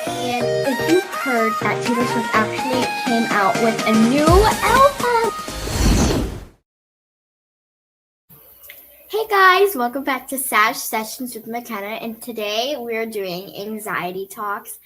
And if you heard that Taylor Swift actually came out with a new album. Hey guys, welcome back to Sash Sessions with McKenna, and today we're doing anxiety talks.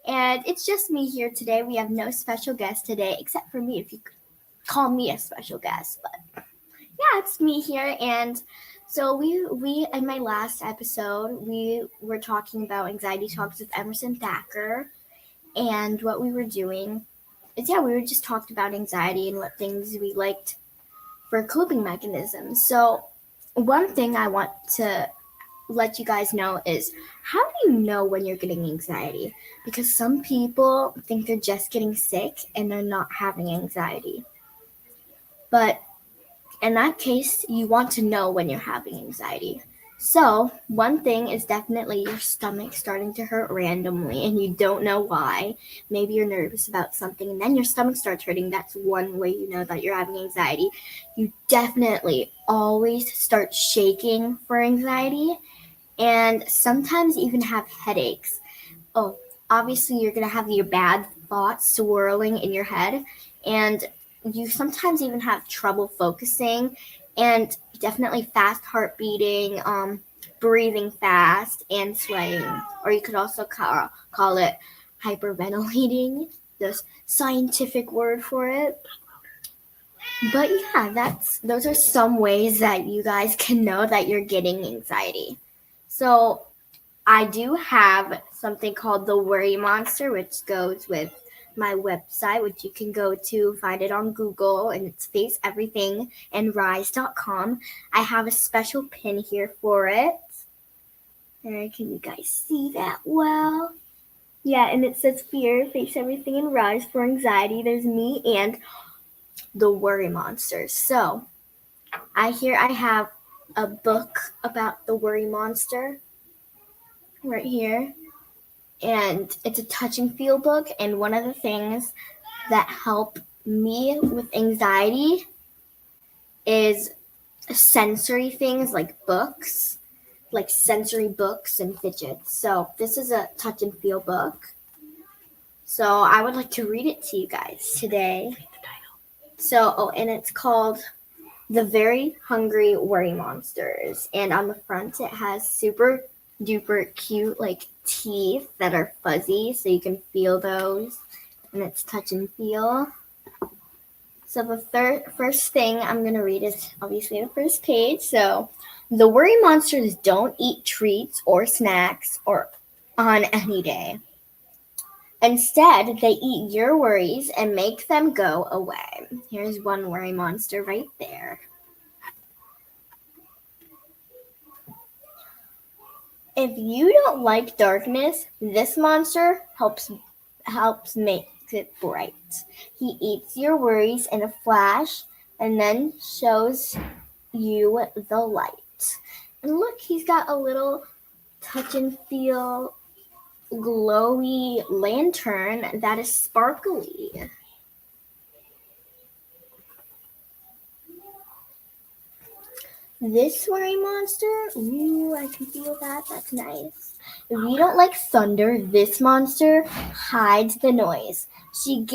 And it's just me here today. We have no special guest today, except for me, if you could call me a special guest. But yeah, it's me here. And so we in my last episode, we were talking about anxiety talks with Emerson Thacker. And what we were doing is, we were just talking about anxiety and what things we liked for coping mechanisms. So one thing I want to let you guys know is, how do you know when you're getting anxiety? Because some people think they're just getting sick and they're not having anxiety. But in that case, you want to know when you're having anxiety. So one thing is definitely your stomach starting to hurt randomly and you don't know why. Maybe you're nervous about something and then your stomach starts hurting. That's one way you know that you're having anxiety. You definitely always start shaking for anxiety, and sometimes even have headaches. Oh, obviously you're going to have your bad thoughts swirling in your head, and you sometimes even have trouble focusing, and definitely fast heart beating, breathing fast, and sweating. Or you could also call it hyperventilating, the scientific word for it. But yeah, those are some ways that you guys can know that you're getting anxiety. So I do have something called the Worry Monster, which goes with my website, which you can go to, find it on Google, and it's Face Everything and Rise.com. I have a special pin here for it. Can you guys see that well? Yeah, and it says Fear, Face Everything, and Rise for anxiety. There's me and the Worry Monster. So I have a book about the Worry Monster right here. And it's a touch and feel book. And one of the things that help me with anxiety is sensory things like books, like sensory books and fidgets. So this is a touch and feel book. So I would like to read it to you guys today. So, and it's called The Very Hungry Worry Monsters. And on the front, it has super duper cute, like, teeth that are fuzzy, so you can feel those. And it's touch and feel. So the first thing I'm going to read is obviously the first page. So, the worry monsters don't eat treats or snacks or on any day. Instead, they eat your worries and make them go away. Here's one worry monster right there. If you don't like darkness, this monster helps make it bright. He eats your worries in a flash and then shows you the light. And look, he's got a little touch and feel glowy lantern that is sparkly. This worry monster, ooh, I can feel that. That's nice. If you don't like thunder, this monster hides the noise. She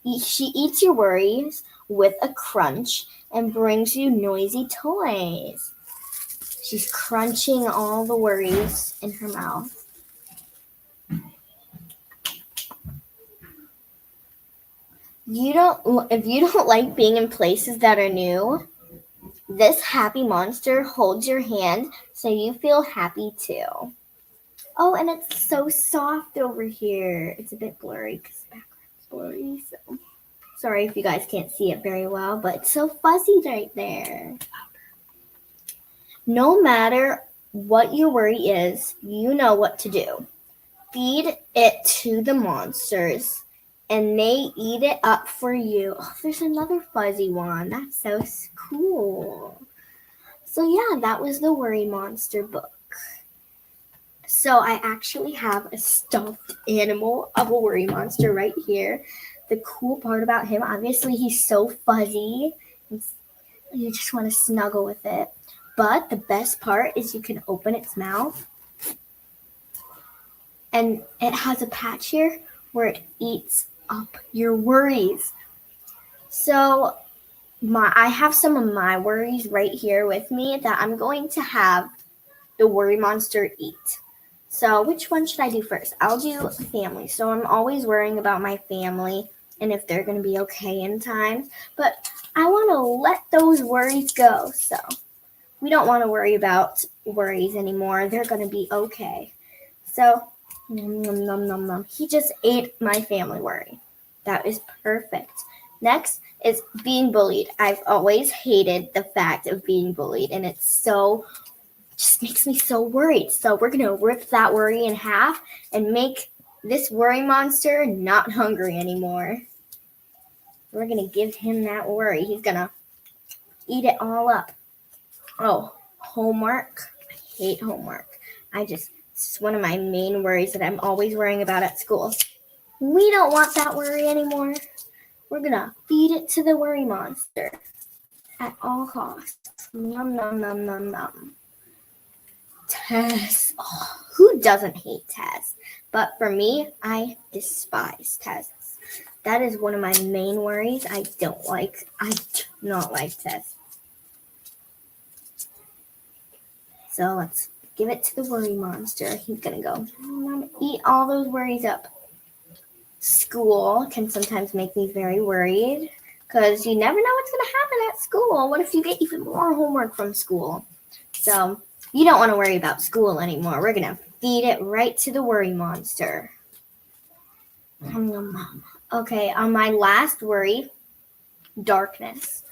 eats your worries with a crunch and brings you noisy toys. She's crunching all the worries in her mouth. If you don't like being in places that are new, this happy monster holds your hand so you feel happy too. Oh, and it's so soft over here. It's a bit blurry because the background's blurry. So sorry if you guys can't see it very well, but it's so fuzzy right there. No matter what your worry is, you know what to do. Feed it to the monsters, and they eat it up for you. Oh, there's another fuzzy one. That's so cool. So yeah, that was the Worry Monster book. So I actually have a stuffed animal of a worry monster right here. The cool part about him, obviously he's so fuzzy. You just want to snuggle with it. But the best part is you can open its mouth. and it has a patch here where it eats up your worries. So I have some of my worries right here with me that I'm going to have the worry monster eat. So which one should I do first? I'll do family. So I'm always worrying about my family and if they're going to be okay in time. But I want to let those worries go. So we don't want to worry about worries anymore. They're going to be okay. So, nom, nom, nom, nom. He just ate my family worry. That is perfect. Next is being bullied. I've always hated the fact of being bullied, and it's just makes me so worried. So we're going to rip that worry in half and make this worry monster not hungry anymore. We're going to give him that worry. He's going to eat it all up. Oh, homework. I hate homework. It's one of my main worries that I'm always worrying about at school. We don't want that worry anymore. We're going to feed it to the worry monster at all costs. Nom, nom, nom, nom, nom. Tests. Oh, who doesn't hate tests? But for me, I despise tests. That is one of my main worries. I do not like tests. So let's give it to the worry monster. He's going to go eat all those worries up. School can sometimes make me very worried because you never know what's going to happen at school. What if you get even more homework from school? So you don't want to worry about school anymore. We're going to feed it right to the worry monster. Okay, on my last worry, darkness.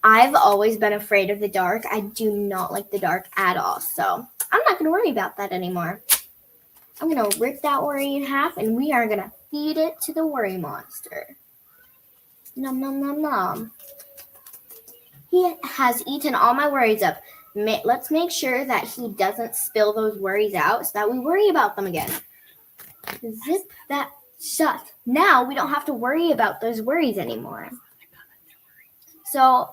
I've always been afraid of the dark. I do not like the dark at all. So I'm not going to worry about that anymore. I'm going to rip that worry in half, and we are going to feed it to the worry monster. Nom, nom, nom, nom. He has eaten all my worries up. Let's make sure that he doesn't spill those worries out so that we worry about them again. Zip that shut. Now we don't have to worry about those worries anymore. So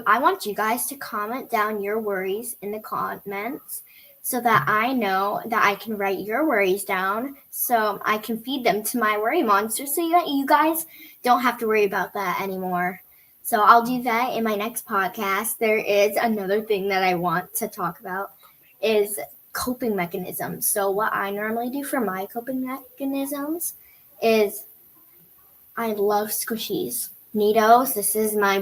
I want you guys to comment down your worries in the comments so that I know that I can write your worries down so I can feed them to my worry monster so that you guys don't have to worry about that anymore. So I'll do that in my next podcast. There is another thing that I want to talk about is coping mechanisms. So what I normally do for my coping mechanisms is I love squishies. Neatos, this is my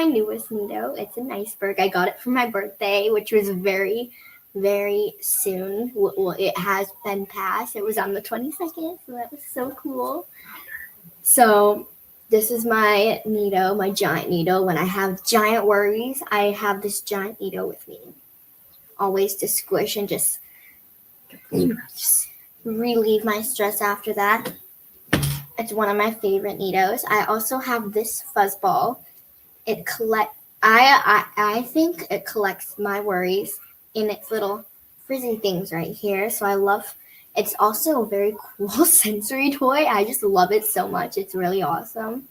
newest Neato. It's an iceberg. I got it for my birthday, which was very, very soon. Well, it has been passed. It was on the 22nd, so that was so cool. So this is my Neato, my giant Neato. When I have giant worries, I have this giant Neato with me. Always to squish and just relieve my stress after that. It's one of my favorite Neatos. I also have this fuzzball. I think it collects my worries in its little frizzy things right here. So it's also a very cool sensory toy. I just love it so much. It's really awesome.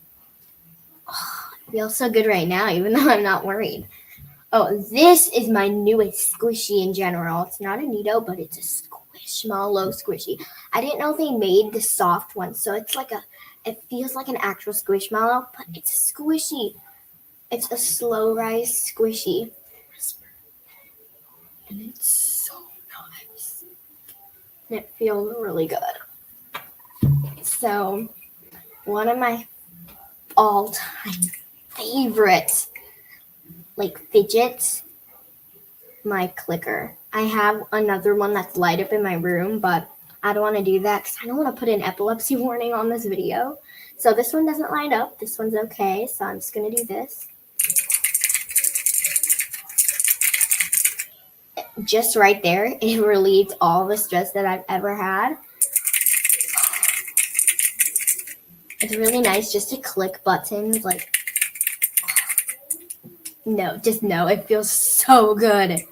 Oh, it feels so good right now, even though I'm not worried. Oh, this is my newest squishy in general. It's not a Neato, but it's a Squishmallow squishy. I didn't know they made the soft one, so it feels like an actual Squishmallow, but it's a squishy. It's a slow rise squishy. And it's so nice. And it feels really good. So, one of my all-time favorite fidgets, my clicker. I have another one that's light up in my room, but I don't want to do that because I don't want to put an epilepsy warning on this video. So this one doesn't light up. This one's okay. So I'm just going to do this. Just right there, it relieved all the stress that I've ever had. It's really nice just to click buttons. It feels so good.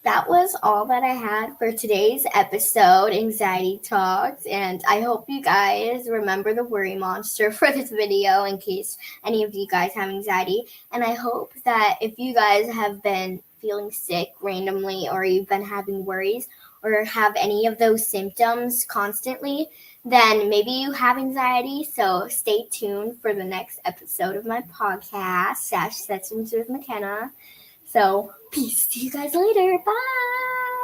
That was all that I had for today's episode, Anxiety Talks, and I hope you guys remember the worry monster for this video in case any of you guys have anxiety. And I hope that if you guys have been feeling sick randomly or you've been having worries or have any of those symptoms constantly, then maybe you have anxiety. So stay tuned for the next episode of my podcast, Sash Sessions with McKenna. So peace. See you guys later. Bye.